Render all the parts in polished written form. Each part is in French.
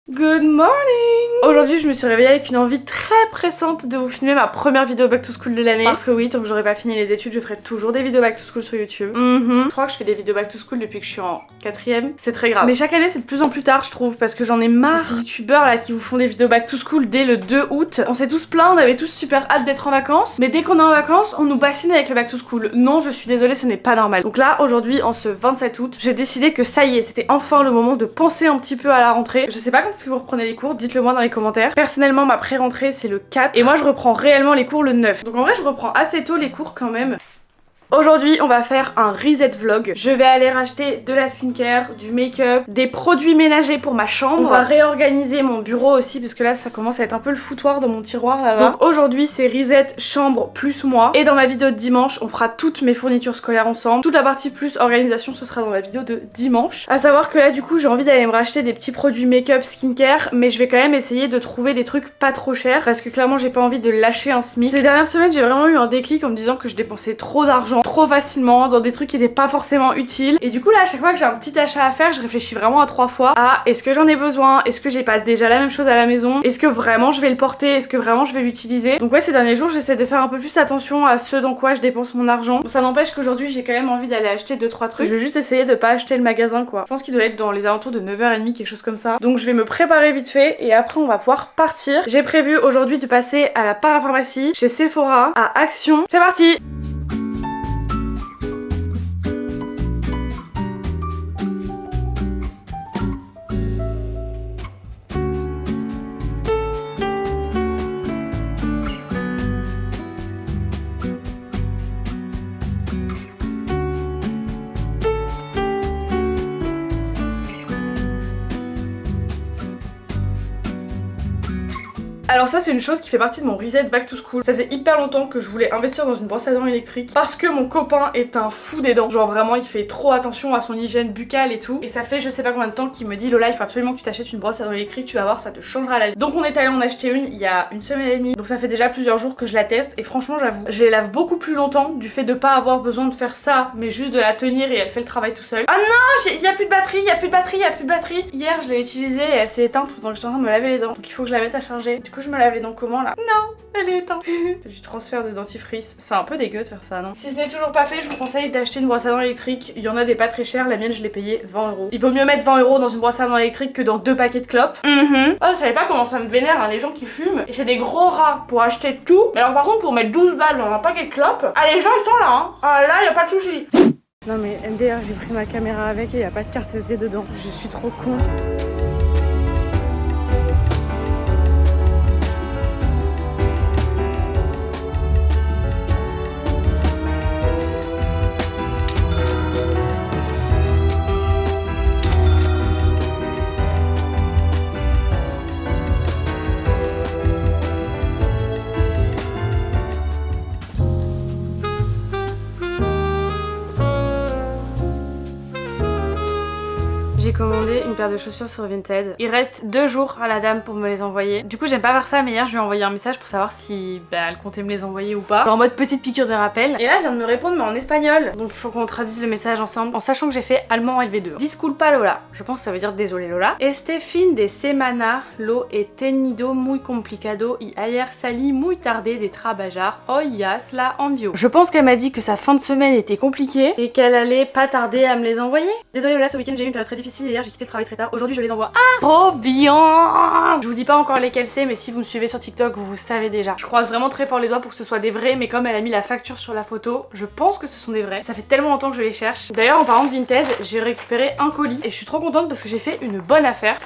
Good morning! Aujourd'hui je me suis réveillée avec une envie très pressante de vous filmer ma première vidéo back to school de l'année. Parce que oui, tant que j'aurai pas fini les études, je ferai toujours des vidéos back to school sur YouTube. Je crois que je fais des vidéos back to school depuis que je suis en 4ème. C'est très grave. Mais chaque année c'est de plus en plus tard je trouve, parce que j'en ai marre de ces youtubeurs là qui vous font des vidéos back to school dès le 2 août. On s'est tous plaints, on avait tous super hâte d'être en vacances. Mais dès qu'on est en vacances, on nous bassine avec le back to school. Non, je suis désolée, ce n'est pas normal. Donc là, aujourd'hui, en ce 27 août, j'ai décidé que ça y est, c'était enfin le moment de penser un petit peu à la rentrée. Je sais pas quand est-ce que vous reprenez les cours, dites-le moi dans les commentaires. Personnellement, ma pré-rentrée c'est le 4 et moi je reprends réellement les cours le 9. Donc en vrai, je reprends assez tôt les cours quand même. Aujourd'hui on va faire un reset vlog. Je vais aller racheter de la skincare, du make-up, des produits ménagers pour ma chambre. On va réorganiser mon bureau aussi parce que là ça commence à être un peu le foutoir dans mon tiroir là-bas. Donc aujourd'hui c'est reset chambre plus moi. Et dans ma vidéo de dimanche on fera toutes mes fournitures scolaires ensemble. Toute la partie plus organisation ce sera dans la vidéo de dimanche. À savoir que là du coup j'ai envie d'aller me racheter des petits produits make-up skincare, mais je vais quand même essayer de trouver des trucs pas trop chers parce que clairement j'ai pas envie de lâcher un SMIC. Ces dernières semaines j'ai vraiment eu un déclic en me disant que je dépensais trop d'argent trop facilement dans des trucs qui n'étaient pas forcément utiles, et du coup là à chaque fois que j'ai un petit achat à faire je réfléchis vraiment à 3 fois à est-ce que j'en ai besoin, est-ce que j'ai pas déjà la même chose à la maison, est-ce que vraiment je vais le porter, est-ce que vraiment je vais l'utiliser. Donc ouais, ces derniers jours j'essaie de faire un peu plus attention à ce dans quoi je dépense mon argent. Bon, ça n'empêche qu'aujourd'hui j'ai quand même envie d'aller acheter 2-3 trucs. Je vais juste essayer de pas acheter le magasin quoi. Je pense qu'il doit être dans les alentours de 9h30, quelque chose comme ça. Donc je vais me préparer vite fait et après on va pouvoir partir. J'ai prévu aujourd'hui de passer à la parapharmacie, chez Sephora, à Action. C'est parti! Alors ça c'est une chose qui fait partie de mon reset back to school. Ça faisait hyper longtemps que je voulais investir dans une brosse à dents électrique parce que mon copain est un fou des dents. Genre vraiment il fait trop attention à son hygiène buccale et tout. Et ça fait je sais pas combien de temps qu'il me dit Lola il faut absolument que tu t'achètes une brosse à dents électrique, tu vas voir ça te changera la vie. Donc on est allé en acheter une il y a une semaine et demie. Donc ça fait déjà plusieurs jours que je la teste et franchement j'avoue je les lave beaucoup plus longtemps du fait de pas avoir besoin de faire ça mais juste de la tenir et elle fait le travail tout seul. Ah non, il y a plus de batterie, il y a plus de batterie, il y a plus de batterie. Hier je l'ai utilisée et elle s'est éteinte pendant que j'étais en train de me laver les dents. Donc il faut que je la mette à charger. Du coup je me lave les dents comment là? Non, elle est éteinte. Du transfert de dentifrice, c'est un peu dégueu de faire ça, non? Si ce n'est toujours pas fait, je vous conseille d'acheter une brosse à dents électrique. Il y en a des pas très chères, la mienne je l'ai payée 20€. Il vaut mieux mettre 20€ dans une brosse à dents électrique que dans 2 paquets de clopes. Oh, je savais pas comment ça me vénère hein, les gens qui fument. Et c'est des gros rats pour acheter tout. Mais alors par contre pour mettre 12 balles dans un paquet de clopes, ah les gens ils sont là hein. Ah là y a pas de soucis. Non mais MDR, j'ai pris ma caméra avec et y a pas de carte SD dedans. Je suis trop con. J'ai commandé une paire de chaussures sur Vinted. Il reste 2 jours à la dame pour me les envoyer. Du coup j'aime pas faire ça, mais hier je lui ai envoyé un message pour savoir si elle comptait me les envoyer ou pas. Genre en mode petite piqûre de rappel. Et là elle vient de me répondre mais en espagnol. Donc il faut qu'on traduise le message ensemble. En sachant que j'ai fait allemand LV2. Disculpa Lola. Je pense que ça veut dire désolé Lola. Este fin de semana lo he tenido muy complicado y ayer salí muy tarde de trabajar. Hoy ya la envio. Je pense qu'elle m'a dit que sa fin de semaine était compliquée et qu'elle allait pas tarder à me les envoyer. Désolée Lola, ce week-end j'ai eu une période très difficile. Hier j'ai quitté le travail très tard, aujourd'hui je les envoie. Ah, trop bien. Je vous dis pas encore lesquels c'est, mais si vous me suivez sur TikTok vous savez déjà. Je croise vraiment très fort les doigts pour que ce soit des vrais, mais comme elle a mis la facture sur la photo, je pense que ce sont des vrais. Ça fait tellement longtemps que je les cherche. D'ailleurs en parlant de Vinted, j'ai récupéré un colis et je suis trop contente parce que j'ai fait une bonne affaire.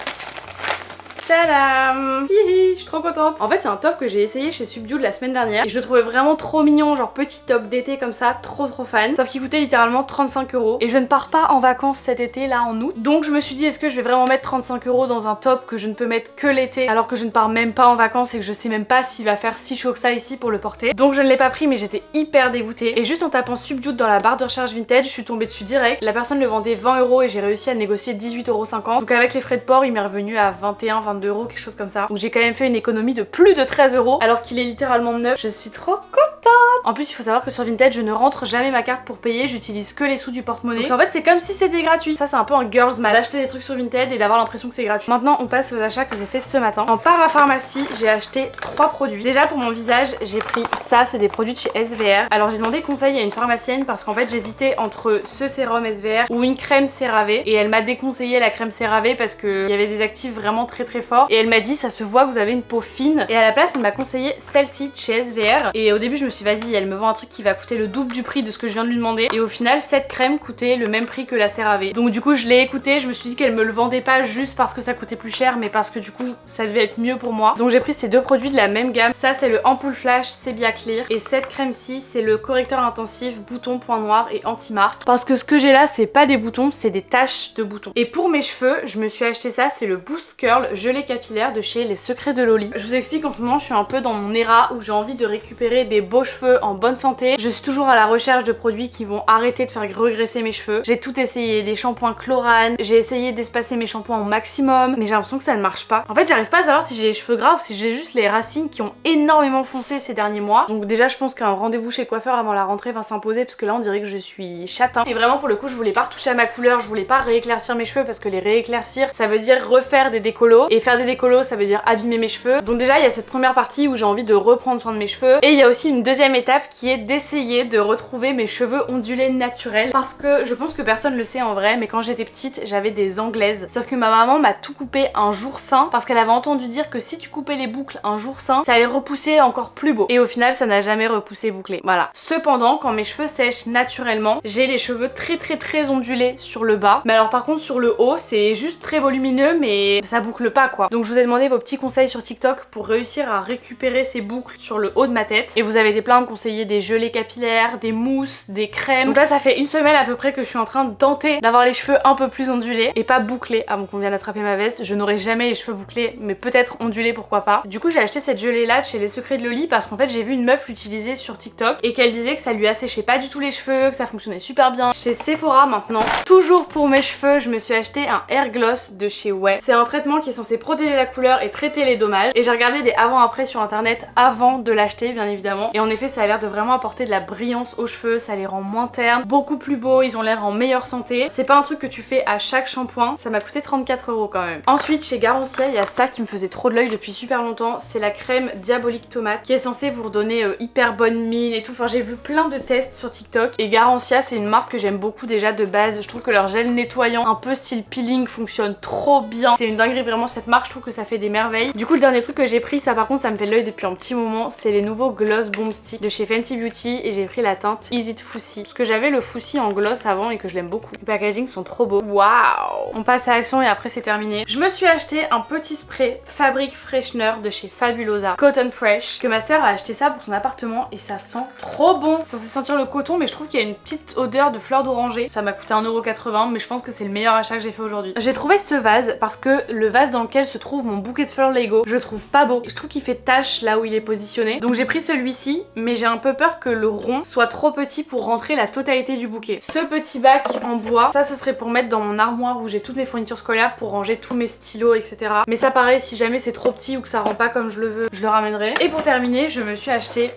Tadam! Hihi, je suis trop contente. En fait c'est un top que j'ai essayé chez Subdued la semaine dernière et je le trouvais vraiment trop mignon, genre petit top d'été comme ça, trop fan. Sauf qu'il coûtait littéralement 35€ et je ne pars pas en vacances cet été là en août. Donc je me suis dit est-ce que je vais vraiment mettre 35€ dans un top que je ne peux mettre que l'été alors que je ne pars même pas en vacances et que je sais même pas s'il va faire si chaud que ça ici pour le porter. Donc je ne l'ai pas pris mais j'étais hyper dégoûtée et juste en tapant Subdued dans la barre de recherche Vinted, je suis tombée dessus direct. La personne le vendait 20€ et j'ai réussi à négocier 18,50€. Donc avec les frais de port il m'est revenu à 21-22€, quelque chose comme ça. Donc j'ai quand même fait une économie de plus de 13€, alors qu'il est littéralement neuf. Je suis trop contente. En plus il faut savoir que sur Vinted je ne rentre jamais ma carte pour payer, j'utilise que les sous du porte-monnaie. Donc en fait c'est comme si c'était gratuit. Ça c'est un peu un girls mad, d'acheter des trucs sur Vinted et d'avoir l'impression que c'est gratuit. Maintenant on passe aux achats que j'ai fait ce matin. En parapharmacie j'ai acheté 3 produits. Déjà pour mon visage j'ai pris ça, c'est des produits de chez SVR. Alors j'ai demandé conseil à une pharmacienne parce qu'en fait j'hésitais entre ce sérum SVR ou une crème CeraVe et elle m'a déconseillé la crème CeraVe parce qu'il y avait des actifs vraiment très forts et elle m'a dit ça se voit que vous avez une peau fine et à la place elle m'a conseillé celle-ci de chez SVR et au début je me suis dit vas-y elle me vend un truc qui va coûter le double du prix de ce que je viens de lui demander et au final cette crème coûtait le même prix que la CeraVe. Donc du coup je l'ai écouté, je me suis dit qu'elle me le vendait pas juste parce que ça coûtait plus cher mais parce que du coup ça devait être mieux pour moi. Donc j'ai pris ces deux produits de la même gamme. Ça c'est le Ampoule Flash Sebia Clear et cette crème-ci c'est le correcteur intensif bouton point noir et anti-marque parce que ce que j'ai là c'est pas des boutons, c'est des taches de boutons. Et pour mes cheveux je me suis acheté ça, c'est le Boost Curl gelée capillaire de chez Les Secrets de Loli. Je vous explique, en ce moment je suis un peu dans mon éra où j'ai envie de récupérer des beaux cheveux en bonne santé. Je suis toujours à la recherche de produits qui vont arrêter de faire regresser mes cheveux. J'ai tout essayé, des shampoings Chlorane, j'ai essayé d'espacer mes shampoings au maximum mais j'ai l'impression que ça ne marche pas. En fait j'arrive pas à savoir si j'ai les cheveux gras ou si j'ai juste les racines qui ont énormément foncé ces derniers mois. Donc déjà je pense qu'un rendez-vous chez coiffeur avant la rentrée va s'imposer parce que là on dirait que je suis châtain. Et vraiment pour le coup je voulais pas retoucher à ma couleur, je voulais pas rééclaircir mes cheveux parce que les rééclaircir ça veut dire refaire des décolos et faire des décolos ça veut dire abîmer mes cheveux. Donc déjà il y a cette première partie où j'ai envie de reprendre soin de mes cheveux et il y a aussi une deuxième étape qui est d'essayer de retrouver mes cheveux ondulés naturels parce que je pense que personne le sait en vrai mais quand j'étais petite j'avais des anglaises sauf que ma maman m'a tout coupé un jour sain parce qu'elle avait entendu dire que si tu coupais les boucles un jour sain ça allait repousser encore plus beau et au final ça n'a jamais repoussé bouclé. Voilà. Cependant quand mes cheveux sèchent naturellement j'ai les cheveux très ondulés sur le bas mais alors par contre sur le haut c'est juste très volumineux mais ça boucle pas quoi. Donc je vous ai demandé vos petits conseils sur TikTok pour réussir à récupérer ces boucles sur le haut de ma tête et vous avez été plein à me conseiller des gelées capillaires, des mousses, des crèmes. Donc là ça fait une semaine à peu près que je suis en train de tenter d'avoir les cheveux un peu plus ondulés et pas bouclés avant qu'on vienne attraper ma veste. Je n'aurai jamais les cheveux bouclés mais peut-être ondulés pourquoi pas. Du coup j'ai acheté cette gelée là de chez Les Secrets de Loli parce qu'en fait j'ai vu une meuf l'utiliser sur TikTok et qu'elle disait que ça lui asséchait pas du tout les cheveux, que ça fonctionnait super bien. Chez Sephora maintenant, toujours pour mes cheveux, je me suis acheté un Hair Gloss de chez Ouai. C'est un traitement qui est censé protéger la couleur et traiter les dommages et j'ai regardé des avant-après sur internet avant de l'acheter bien évidemment et en effet ça a l'air de vraiment apporter de la brillance aux cheveux, ça les rend moins ternes, beaucoup plus beaux, ils ont l'air en meilleure santé. C'est pas un truc que tu fais à chaque shampoing, ça m'a coûté 34 € quand même. Ensuite chez Garancia il y a ça qui me faisait trop de l'œil depuis super longtemps, c'est la crème Diabolique Tomate qui est censée vous redonner hyper bonne mine et tout. Enfin j'ai vu plein de tests sur TikTok et Garancia c'est une marque que j'aime beaucoup déjà de base. Je trouve que leur gel nettoyant un peu style peeling fonctionne trop bien. C'est une dinguerie vraiment cette marque, je trouve que ça fait des merveilles. Du coup le dernier truc que j'ai pris, ça par contre ça me fait de l'œil depuis un petit moment, c'est les nouveaux Gloss Bomb Stick de chez Fenty Beauty et j'ai pris la teinte Easy Foussi parce que j'avais le Foussi en gloss avant et que je l'aime beaucoup. Les packaging sont trop beaux. Waouh. On passe à l'action et après c'est terminé. Je me suis acheté un petit spray Fabric Freshener de chez Fabulosa Cotton Fresh que ma soeur a acheté ça pour son appartement et ça sent trop bon. C'est censé sentir le coton mais je trouve qu'il y a une petite odeur de fleur d'oranger. Ça m'a coûté 1,80 € mais je pense que c'est le meilleur achat que j'ai fait aujourd'hui. J'ai trouvé ce vase parce que le vase dans lequel se trouve mon bouquet de fleurs Lego, je le trouve pas beau. Je trouve qu'il fait tache là où il est positionné. Donc j'ai pris celui-ci mais j'ai un peu peur que le rond soit trop petit pour rentrer la totalité du bouquet. Ce petit bac en bois, ça ce serait pour mettre dans mon armoire où j'ai toutes mes fournitures scolaires pour ranger tous mes stylos etc. Mais ça pareil si jamais c'est trop petit ou que ça rend pas comme je le veux, je le ramènerai. Et pour terminer je me suis acheté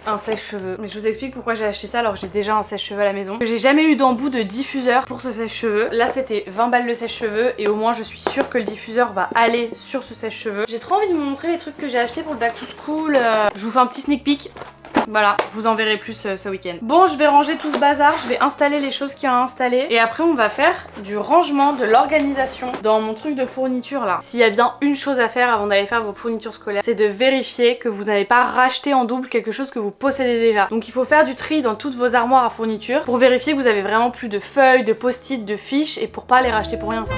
un sèche-cheveux. Mais je vous explique pourquoi j'ai acheté ça alors que j'ai déjà un sèche-cheveux à la maison. J'ai jamais eu d'embout de diffuseur pour ce sèche-cheveux. Là c'était 20 balles le sèche-cheveux et au moins je suis sûre que le diffuseur va aller sur ce sèche-cheveux. J'ai trop envie de vous montrer les trucs que j'ai achetés pour le back to school. Je vous fais un petit sneak peek. Voilà, vous en verrez plus ce week-end. Bon, je vais ranger tout ce bazar, je vais installer les choses qu'il y a à installer et après on va faire du rangement, de l'organisation dans mon truc de fourniture là. S'il y a bien une chose à faire avant d'aller faire vos fournitures scolaires, c'est de vérifier que vous n'avez pas racheté en double quelque chose que vous possédez déjà. Donc il faut faire du tri dans toutes vos armoires à fourniture pour vérifier que vous avez vraiment plus de feuilles, de post-it, de fiches et pour pas les racheter pour rien quoi.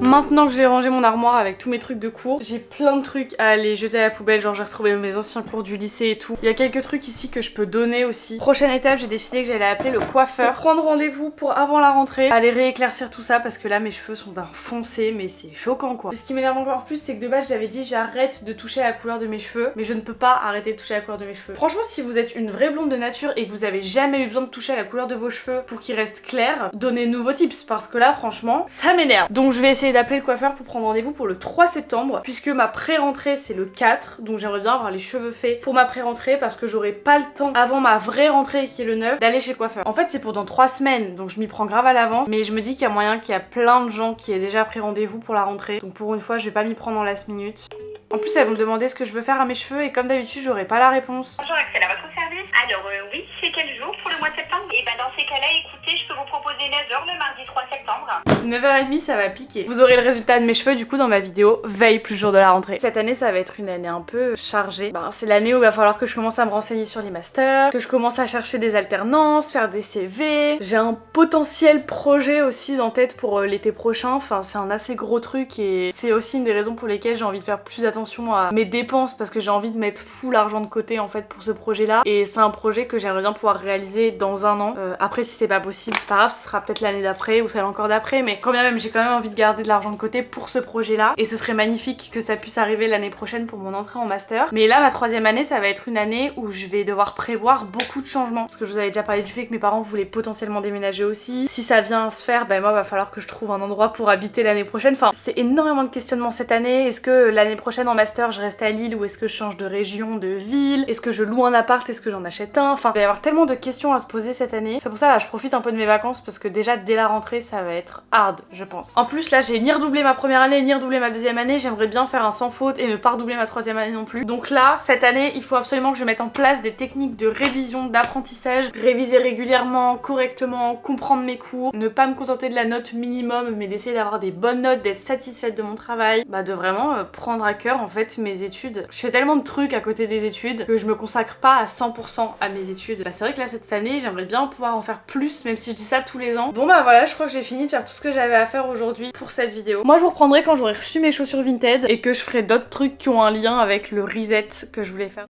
Maintenant que j'ai rangé mon armoire avec tous mes trucs de cours, j'ai plein de trucs à aller jeter à la poubelle, genre j'ai retrouvé mes anciens cours du lycée et tout. Il y a quelques trucs ici que je peux donner aussi. Prochaine étape, j'ai décidé que j'allais appeler le coiffeur pour prendre rendez-vous pour avant la rentrée, aller rééclaircir tout ça parce que là mes cheveux sont d'un foncé, mais c'est choquant quoi. Et ce qui m'énerve encore plus, c'est que de base j'avais dit j'arrête de toucher à la couleur de mes cheveux, mais je ne peux pas arrêter de toucher à la couleur de mes cheveux. Franchement, si vous êtes une vraie blonde de nature et que vous avez jamais eu besoin de toucher à la couleur de vos cheveux pour qu'ils restent clairs, donnez-nous vos tips parce que là franchement ça m'énerve. Donc je vais essayer d'appeler le coiffeur pour prendre rendez-vous pour le 3 septembre puisque ma pré-rentrée c'est le 4, donc j'aimerais bien avoir les cheveux faits pour ma pré-rentrée parce que j'aurai pas le temps avant ma vraie rentrée qui est le 9 d'aller chez le coiffeur. En fait c'est pour dans 3 semaines, donc je m'y prends grave à l'avance, mais je me dis qu'il y a moyen qu'il y a plein de gens qui aient déjà pris rendez-vous pour la rentrée, donc pour une fois je vais pas m'y prendre en last minute. En plus elles vont me demander ce que je veux faire à mes cheveux et comme d'habitude j'aurai pas la réponse. Bonjour Axel, à votre service. Alors oui, c'est quel jour pour le mois de septembre? Et ben dans ces cas-là, écoutez, je peux vous proposer 9h le mardi 3 septembre. 9h30 ça va piquer. Vous aurez le résultat de mes cheveux du coup dans ma vidéo veille plus jour de la rentrée. Cette année ça va être une année un peu chargée. C'est l'année où il va falloir que je commence à me renseigner sur les masters, que je commence à chercher des alternances, faire des CV. J'ai un potentiel projet aussi en tête pour l'été prochain, enfin c'est un assez gros truc et c'est aussi une des raisons pour lesquelles j'ai envie de faire plus attention à mes dépenses parce que j'ai envie de mettre full argent de côté en fait pour ce projet là et c'est un projet que j'aimerais bien pouvoir réaliser dans un an. Après si c'est pas possible c'est pas grave, ce sera peut-être l'année d'après ou celle encore d'après, mais quand bien même j'ai quand même envie de garder de l'argent de côté pour ce projet là et ce serait magnifique que ça puisse arriver l'année prochaine pour mon entrée en master. Mais là ma 3e année ça va être une année où je vais devoir prévoir beaucoup de changements parce que je vous avais déjà parlé du fait que mes parents voulaient potentiellement déménager aussi. Si ça vient à se faire, moi va falloir que je trouve un endroit pour habiter l'année prochaine. Enfin c'est énormément de questionnements cette année. Est-ce que l'année prochaine en master je reste à Lille ou est-ce que je change de région, de ville? Est-ce que je loue un appart? Est-ce que j'en achète un? Enfin il va y avoir tellement de questions à se poser cette année. C'est pour ça là je profite un peu de mes vacances parce que déjà dès la rentrée ça va être hard je pense. En plus là j'ai ni redoublé ma première année ni redoublé ma 2e année, j'aimerais bien faire un sans faute et ne pas redoubler ma 3e année non plus. Donc là cette année il faut absolument que je mette en place des techniques de révision, d'apprentissage, réviser régulièrement, correctement, comprendre mes cours, ne pas me contenter de la note minimum mais d'essayer d'avoir des bonnes notes, d'être satisfaite de mon travail, de vraiment prendre à cœur en fait mes études. Je fais tellement de trucs à côté des études que je me consacre pas à 100% à mes études. C'est vrai que là cette année j'aimerais bien pouvoir en faire plus même si je dis ça tous les ans. Bon voilà je crois que j'ai fini de faire tout ce que j'avais à faire aujourd'hui pour cette vidéo. Moi je vous reprendrai quand j'aurai reçu mes chaussures Vinted et que je ferai d'autres trucs qui ont un lien avec le reset que je voulais faire.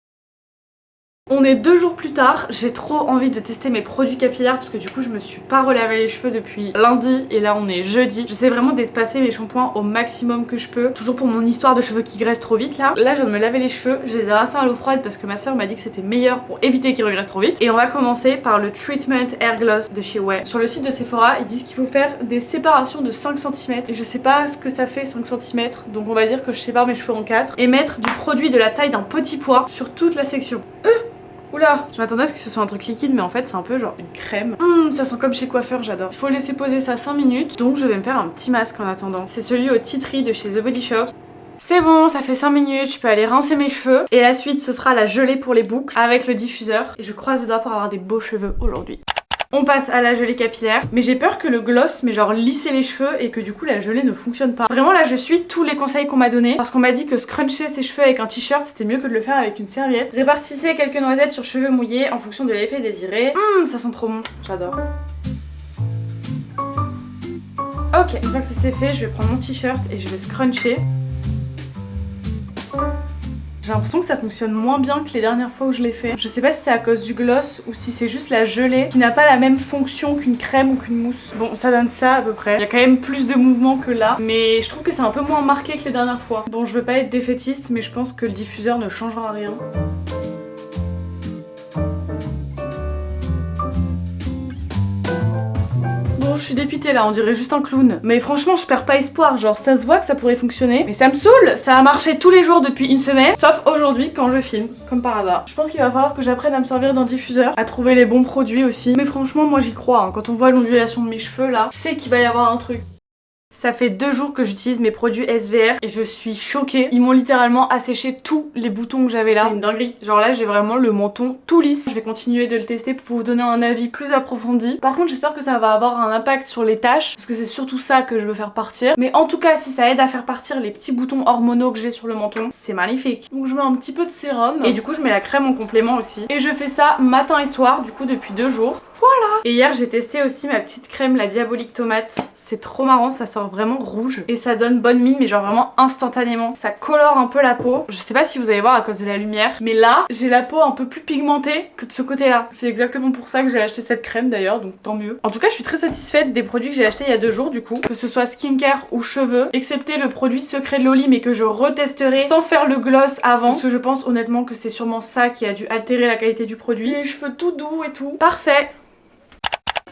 On est 2 jours plus tard, j'ai trop envie de tester mes produits capillaires parce que du coup je me suis pas relavé les cheveux depuis lundi et là on est jeudi. J'essaie vraiment d'espacer mes shampoings au maximum que je peux, toujours pour mon histoire de cheveux qui graissent trop vite là. Là je viens de me laver les cheveux, je les ai rincés à l'eau froide parce que ma soeur m'a dit que c'était meilleur pour éviter qu'ils regraissent trop vite. Et on va commencer par le Treatment Air Gloss de chez Ouai. Sur le site de Sephora ils disent qu'il faut faire des séparations de 5 cm et je sais pas ce que ça fait 5 cm, donc on va dire que je sépare mes cheveux en 4 et mettre du produit de la taille d'un petit pois sur toute la section. Oula, je m'attendais à ce que ce soit un truc liquide mais en fait c'est un peu genre une crème. Ça sent comme chez coiffeur, j'adore. Il faut laisser poser ça 5 minutes, donc je vais me faire un petit masque en attendant. C'est celui au tea tree de chez The Body Shop. C'est bon, ça fait 5 minutes, je peux aller rincer mes cheveux. Et la suite ce sera la gelée pour les boucles avec le diffuseur. Et je croise les doigts pour avoir des beaux cheveux aujourd'hui. On passe à la gelée capillaire, mais j'ai peur que le gloss mais genre lisser les cheveux et que du coup la gelée ne fonctionne pas. Vraiment là je suis tous les conseils qu'on m'a donnés parce qu'on m'a dit que scruncher ses cheveux avec un t-shirt c'était mieux que de le faire avec une serviette. Répartissez quelques noisettes sur cheveux mouillés en fonction de l'effet désiré. Ça sent trop bon, j'adore. Ok, une fois que ça c'est fait, je vais prendre mon t-shirt et je vais scruncher. J'ai l'impression que ça fonctionne moins bien que les dernières fois où je l'ai fait. Je sais pas si c'est à cause du gloss ou si c'est juste la gelée qui n'a pas la même fonction qu'une crème ou qu'une mousse. Bon, ça donne ça à peu près. Il y a quand même plus de mouvement que là, mais je trouve que c'est un peu moins marqué que les dernières fois. Bon, je veux pas être défaitiste, mais je pense que le diffuseur ne changera rien. Je suis dépitée là, on dirait juste un clown. Mais franchement, je perds pas espoir, genre ça se voit que ça pourrait fonctionner. Mais ça me saoule, ça a marché tous les jours depuis une semaine, sauf aujourd'hui quand je filme, comme par hasard. Je pense qu'il va falloir que j'apprenne à me servir d'un diffuseur, à trouver les bons produits aussi. Mais franchement, moi j'y crois, hein. Quand on voit l'ondulation de mes cheveux là, c'est qu'il va y avoir un truc. Ça fait 2 jours que j'utilise mes produits SVR et je suis choquée. Ils m'ont littéralement asséché tous les boutons que j'avais là. C'est une dinguerie. Genre là j'ai vraiment le menton tout lisse. Je vais continuer de le tester pour vous donner un avis plus approfondi. Par contre j'espère que ça va avoir un impact sur les taches parce que c'est surtout ça que je veux faire partir. Mais en tout cas si ça aide à faire partir les petits boutons hormonaux que j'ai sur le menton, c'est magnifique. Donc je mets un petit peu de sérum et du coup je mets la crème en complément aussi. Et je fais ça matin et soir du coup depuis 2 jours. Voilà. Et hier j'ai testé aussi ma petite crème, la Diabolique Tomate. C'est trop marrant, ça sort vraiment rouge et ça donne bonne mine, mais genre vraiment instantanément. Ça colore un peu la peau. Je sais pas si vous allez voir à cause de la lumière, mais là j'ai la peau un peu plus pigmentée que de ce côté là. C'est exactement pour ça que j'ai acheté cette crème d'ailleurs, donc tant mieux. En tout cas je suis très satisfaite des produits que j'ai achetés il y a 2 jours du coup, que ce soit skincare ou cheveux, excepté le produit secret de Loli mais que je retesterai sans faire le gloss avant, parce que je pense honnêtement que c'est sûrement ça qui a dû altérer la qualité du produit. Les cheveux tout doux et tout. Parfait.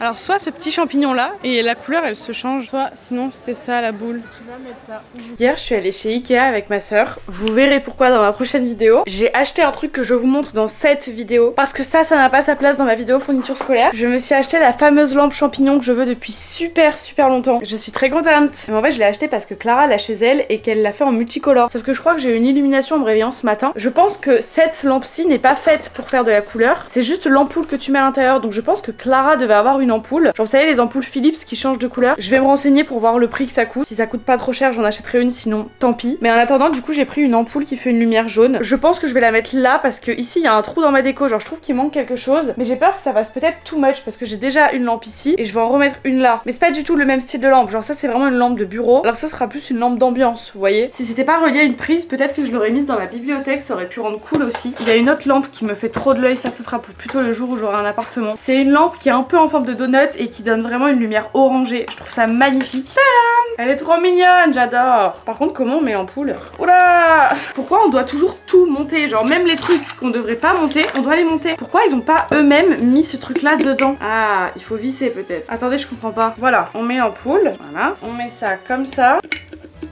Alors soit ce petit champignon là et la couleur elle se change, soit sinon c'était ça la boule. Tu vas mettre ça où? Hier je suis allée chez Ikea avec ma soeur, vous verrez pourquoi dans ma prochaine vidéo. J'ai acheté un truc que je vous montre dans cette vidéo parce que ça n'a pas sa place dans ma vidéo fourniture scolaire. Je me suis acheté la fameuse lampe champignon que je veux depuis super longtemps. Je suis très contente. Mais en fait je l'ai acheté parce que Clara l'a chez elle et qu'elle l'a fait en multicolore. Sauf que je crois que j'ai eu une illumination en me réveillant ce matin. Je pense que cette lampe-ci n'est pas faite pour faire de la couleur. C'est juste l'ampoule que tu mets à l'intérieur. Donc je pense que Clara devait avoir une ampoule. Genre vous savez les ampoules Philips qui changent de couleur. Je vais me renseigner pour voir le prix que ça coûte. Si ça coûte pas trop cher j'en achèterai une, sinon tant pis. Mais en attendant du coup j'ai pris une ampoule qui fait une lumière jaune. Je pense que je vais la mettre là parce que ici il y a un trou dans ma déco. Genre je trouve qu'il manque quelque chose. Mais j'ai peur que ça fasse peut-être too much parce que j'ai déjà une lampe ici et je vais en remettre une là. Mais c'est pas du tout le même style de lampe. Genre ça c'est vraiment une lampe de bureau. Alors ça sera plus une lampe d'ambiance, vous voyez. Si c'était pas relié à une prise, peut-être que je l'aurais mise dans ma bibliothèque. Ça aurait pu rendre cool aussi. Il y a une autre lampe qui me fait trop de l'œil. Ça ce sera pour plutôt le jour où j'aurai un appartement. C'est une lampe qui est un peu en forme de donut et qui donne vraiment une lumière orangée. Je trouve ça magnifique. Tadam! Elle est trop mignonne, j'adore. Par contre, comment on met l'ampoule? Oula! Pourquoi on doit toujours tout monter? Genre même les trucs qu'on devrait pas monter, on doit les monter. Pourquoi ils ont pas eux-mêmes mis ce truc là dedans? Ah, il faut visser peut-être. Attendez, je comprends pas. Voilà, on met l'ampoule. Voilà, on met ça comme ça.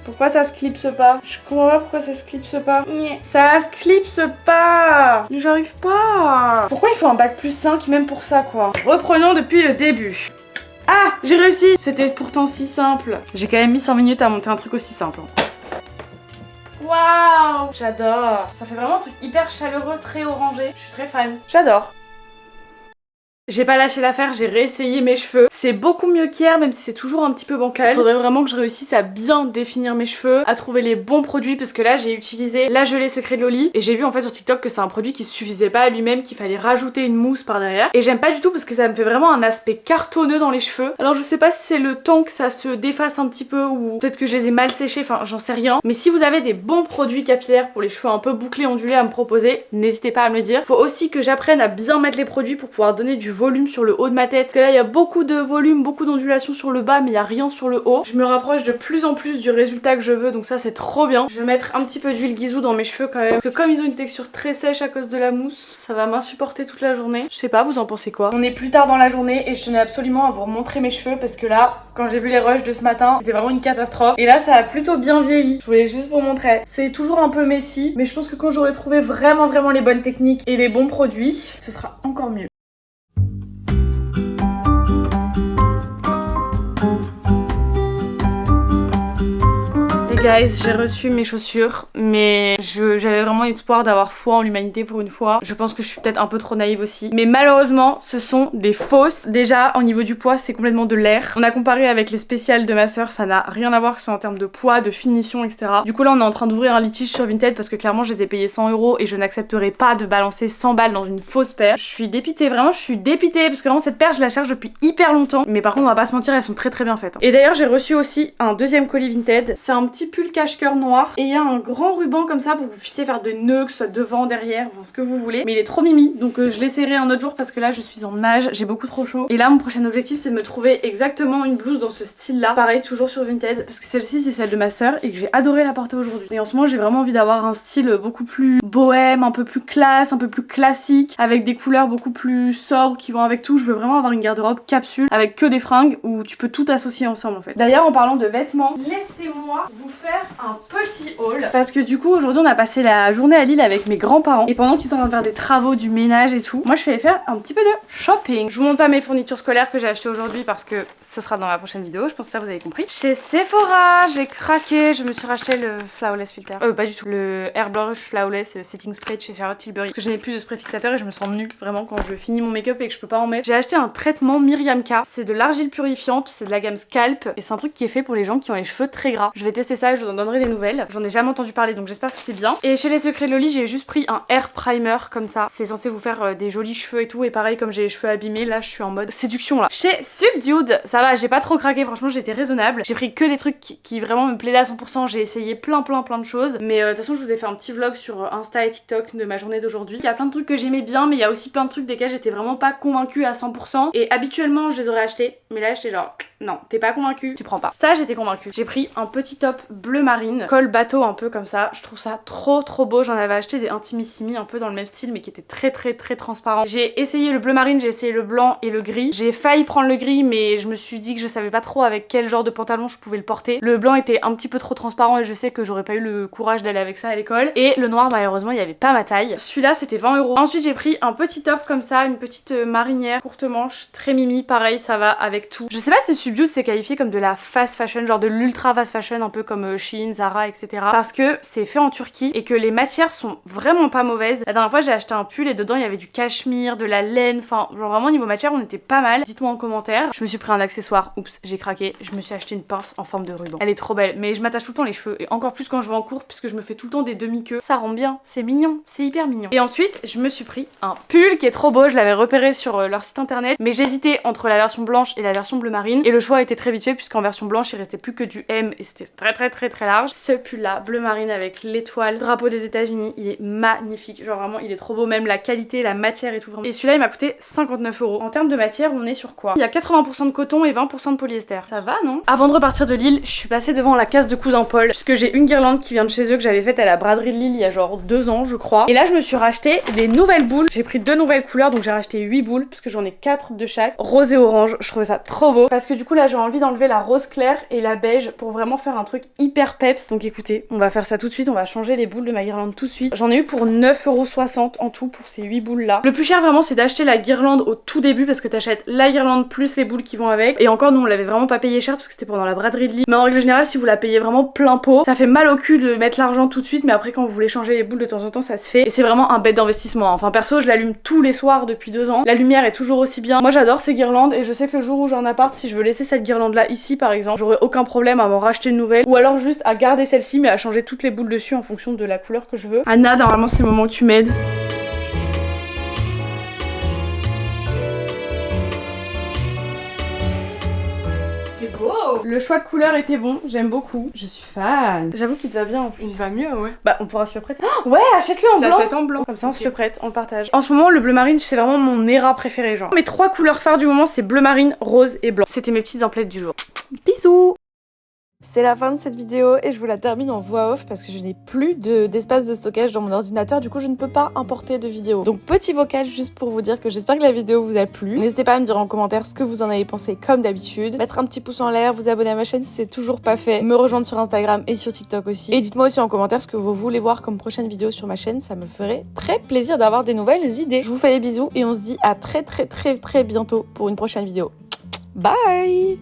Pourquoi ça se clipse pas? Je comprends pas pourquoi ça se clipse pas. Ça se clipse pas. J'arrive pas. Pourquoi il faut un bac plus 5 même pour ça quoi? Reprenons depuis le début. Ah, j'ai réussi. C'était pourtant si simple. J'ai quand même mis 100 minutes à monter un truc aussi simple. Waouh, j'adore. Ça fait vraiment un truc hyper chaleureux, très orangé. Je suis très fan. J'adore. J'ai pas lâché l'affaire, j'ai réessayé mes cheveux. C'est beaucoup mieux qu'hier, même si c'est toujours un petit peu bancal. Faudrait vraiment que je réussisse à bien définir mes cheveux, à trouver les bons produits, parce que là j'ai utilisé la gelée secret de Loli et j'ai vu en fait sur TikTok que c'est un produit qui suffisait pas à lui-même, qu'il fallait rajouter une mousse par derrière. Et j'aime pas du tout parce que ça me fait vraiment un aspect cartonneux dans les cheveux. Alors je sais pas si c'est le temps que ça se défasse un petit peu ou peut-être que je les ai mal séchés, enfin j'en sais rien. Mais si vous avez des bons produits capillaires pour les cheveux un peu bouclés, ondulés à me proposer, n'hésitez pas à me le dire. Faut aussi que j'apprenne à bien mettre les produits pour pouvoir donner du volume sur le haut de ma tête. Parce que là il y a beaucoup de volume, beaucoup d'ondulation sur le bas mais il y a rien sur le haut. Je me rapproche de plus en plus du résultat que je veux, donc ça c'est trop bien. Je vais mettre un petit peu d'huile Guizou dans mes cheveux quand même. Parce que comme ils ont une texture très sèche à cause de la mousse, ça va m'insupporter toute la journée. Je sais pas, vous en pensez quoi? On est plus tard dans la journée et je tenais absolument à vous remontrer mes cheveux parce que là, quand j'ai vu les rushs de ce matin, c'était vraiment une catastrophe. Et là ça a plutôt bien vieilli. Je voulais juste vous montrer. C'est toujours un peu messy, mais je pense que quand j'aurai trouvé vraiment les bonnes techniques et les bons produits, ce sera encore mieux. Guys, j'ai reçu mes chaussures, mais j'avais vraiment espoir d'avoir foi en l'humanité pour une fois. Je pense que je suis peut-être un peu trop naïve aussi. Mais malheureusement, ce sont des fausses. Déjà, au niveau du poids, c'est complètement de l'air. On a comparé avec les spéciales de ma soeur, ça n'a rien à voir que ce soit en termes de poids, de finition, etc. Du coup là, on est en train d'ouvrir un litige sur Vinted parce que clairement, je les ai payés 100 € et je n'accepterai pas de balancer 100 balles dans une fausse paire. Je suis dépitée, vraiment, je suis dépitée parce que vraiment cette paire, je la cherche depuis hyper longtemps. Mais par contre, on va pas se mentir, elles sont très bien faites. Et d'ailleurs, j'ai reçu aussi un deuxième colis Vinted. C'est un petit pull cache-cœur noir et il y a un grand ruban comme ça pour que vous puissiez faire de nœuds, que ce soit devant, derrière, enfin ce que vous voulez. Mais il est trop mimi, donc je l'essaierai un autre jour parce que là je suis en nage, j'ai beaucoup trop chaud. Et là mon prochain objectif c'est de me trouver exactement une blouse dans ce style là. Pareil, toujours sur Vinted, parce que celle-ci c'est celle de ma soeur et que j'ai adoré la porter aujourd'hui. Et en ce moment j'ai vraiment envie d'avoir un style beaucoup plus bohème, un peu plus classe, un peu plus classique, avec des couleurs beaucoup plus sobres qui vont avec tout. Je veux vraiment avoir une garde-robe capsule avec que des fringues où tu peux tout associer ensemble en fait. D'ailleurs en parlant de vêtements, laissez-moi vous faire un petit haul parce que du coup aujourd'hui on a passé la journée à Lille avec mes grands-parents et pendant qu'ils étaient en train de faire des travaux, du ménage et tout, moi je suis allée faire un petit peu de shopping. Je vous montre pas mes fournitures scolaires que j'ai achetées aujourd'hui parce que ce sera dans la prochaine vidéo, je pense que ça vous avez compris. Chez Sephora j'ai craqué, je me suis racheté le Flawless Filter, pas du tout, le Airbrush Flawless Setting Spray de chez Charlotte Tilbury, parce que je n'ai plus de spray fixateur et je me sens nue vraiment quand je finis mon make-up et que je peux pas en mettre. J'ai acheté un traitement Miriam K, c'est de l'argile purifiante, c'est de la gamme Scalp et c'est un truc qui est fait pour les gens qui ont les cheveux très gras. Je vais tester ça ça, je vous en donnerai des nouvelles. J'en ai jamais entendu parler donc j'espère que c'est bien. Et chez les Secrets de Loli, j'ai juste pris un hair primer comme ça. C'est censé vous faire des jolis cheveux et tout. Et pareil, comme j'ai les cheveux abîmés, là je suis en mode séduction là. Chez Subdued, ça va, j'ai pas trop craqué, franchement j'étais raisonnable. J'ai pris que des trucs qui vraiment me plaisaient à 100%. J'ai essayé plein de choses. Mais de toute façon, je vous ai fait un petit vlog sur Insta et TikTok de ma journée d'aujourd'hui. Il y a plein de trucs que j'aimais bien, mais il y a aussi plein de trucs desquels j'étais vraiment pas convaincue à 100%. Et habituellement, je les aurais achetés. Mais là, j'étais genre, non, t'es pas convaincue, tu prends pas. Ça, j'étais convaincue. J'ai pris un petit top bleu marine, col bateau un peu comme ça. Je trouve ça trop beau. J'en avais acheté des intimissimi un peu dans le même style, mais qui étaient très transparents. J'ai essayé le bleu marine, j'ai essayé le blanc et le gris. J'ai failli prendre le gris, mais je me suis dit que je savais pas trop avec quel genre de pantalon je pouvais le porter. Le blanc était un petit peu trop transparent et je sais que j'aurais pas eu le courage d'aller avec ça à l'école. Et le noir, malheureusement, il y avait pas ma taille. Celui-là, c'était 20 €. Ensuite, j'ai pris un petit top comme ça, une petite marinière courte manche, très mimi. Pareil, ça va avec tout. Je sais pas si Subdued c'est qualifié comme de la fast fashion, genre de l'ultra fast fashion, un peu comme Shein, Zara, etc. Parce que c'est fait en Turquie et que les matières sont vraiment pas mauvaises. La dernière fois, j'ai acheté un pull et dedans, il y avait du cachemire, de la laine, enfin, genre vraiment niveau matière, on était pas mal. Dites-moi en commentaire. Je me suis pris un accessoire. Oups, j'ai craqué. Je me suis acheté une pince en forme de ruban. Elle est trop belle, mais je m'attache tout le temps les cheveux et encore plus quand je vais en cours puisque je me fais tout le temps des demi-queues. Ça rend bien, c'est mignon, c'est hyper mignon. Et ensuite, je me suis pris un pull qui est trop beau. Je l'avais repéré sur leur site internet, mais j'hésitais entre la version blanche et la version bleu marine et le choix était très vite fait puisqu'en version blanche, il restait plus que du M et c'était très large. Ce pull là, bleu marine avec l'étoile, drapeau des États-Unis, il est magnifique. Genre vraiment, il est trop beau, même la qualité, la matière et tout vraiment. Et celui-là, il m'a coûté 59 €. En termes de matière, on est sur quoi? Il y a 80% de coton et 20% de polyester. Ça va, non? Avant de repartir de Lille, je suis passée devant la case de cousin Paul puisque j'ai une guirlande qui vient de chez eux que j'avais faite à la braderie de Lille il y a genre 2 ans, je crois. Et là, je me suis racheté des nouvelles boules. J'ai pris 2 nouvelles couleurs, donc j'ai racheté 8 boules puisque j'en ai 4 de chaque. Rose et orange, je trouvais ça trop beau parce que du coup là, j'ai envie d'enlever la rose claire et la beige pour vraiment faire un truc hyper peps. Donc écoutez, on va faire ça tout de suite, on va changer les boules de ma guirlande tout de suite. J'en ai eu pour 9,60 € en tout pour ces 8 boules là. Le plus cher vraiment, c'est d'acheter la guirlande au tout début parce que t'achètes la guirlande plus les boules qui vont avec. Et encore, nous on l'avait vraiment pas payé cher parce que c'était pendant la braderie de Lille. Mais en règle générale, si vous la payez vraiment plein pot, ça fait mal au cul de mettre l'argent tout de suite, mais après quand vous voulez changer les boules de temps en temps, ça se fait. Et c'est vraiment un bête d'investissement. Enfin perso, je l'allume tous les soirs depuis 2 ans. La lumière est toujours aussi bien. Moi j'adore ces guirlandes et je sais que le jour où j'ai un appart, si je veux laisser cette guirlande là ici par exemple, j'aurais aucun problème à m'en racheter une nouvelle ou alors juste à garder celle-ci mais à changer toutes les boules dessus en fonction de la couleur que je veux. Anna, normalement c'est le moment où tu m'aides. C'est beau. Le choix de couleur était bon, j'aime beaucoup. Je suis fan. J'avoue qu'il te va bien en plus. Il va mieux, ouais. Bah on pourra se le prêter. Oh, ouais, achète-le en blanc. J'achète en blanc. Comme ça on se le prête, on le partage. En ce moment le bleu marine c'est vraiment mon éra préféré genre. Mes 3 couleurs phares du moment c'est bleu marine, rose et blanc. C'était mes petites emplettes du jour. Bisous. C'est la fin de cette vidéo et je vous la termine en voix off parce que je n'ai plus d'espace de stockage dans mon ordinateur, du coup je ne peux pas importer de vidéo. Donc petit vocal juste pour vous dire que j'espère que la vidéo vous a plu. N'hésitez pas à me dire en commentaire ce que vous en avez pensé comme d'habitude. Mettre un petit pouce en l'air, vous abonner à ma chaîne si c'est toujours pas fait, me rejoindre sur Instagram et sur TikTok aussi. Et dites-moi aussi en commentaire ce que vous voulez voir comme prochaine vidéo sur ma chaîne, ça me ferait très plaisir d'avoir des nouvelles idées. Je vous fais des bisous et on se dit à très bientôt pour une prochaine vidéo. Bye!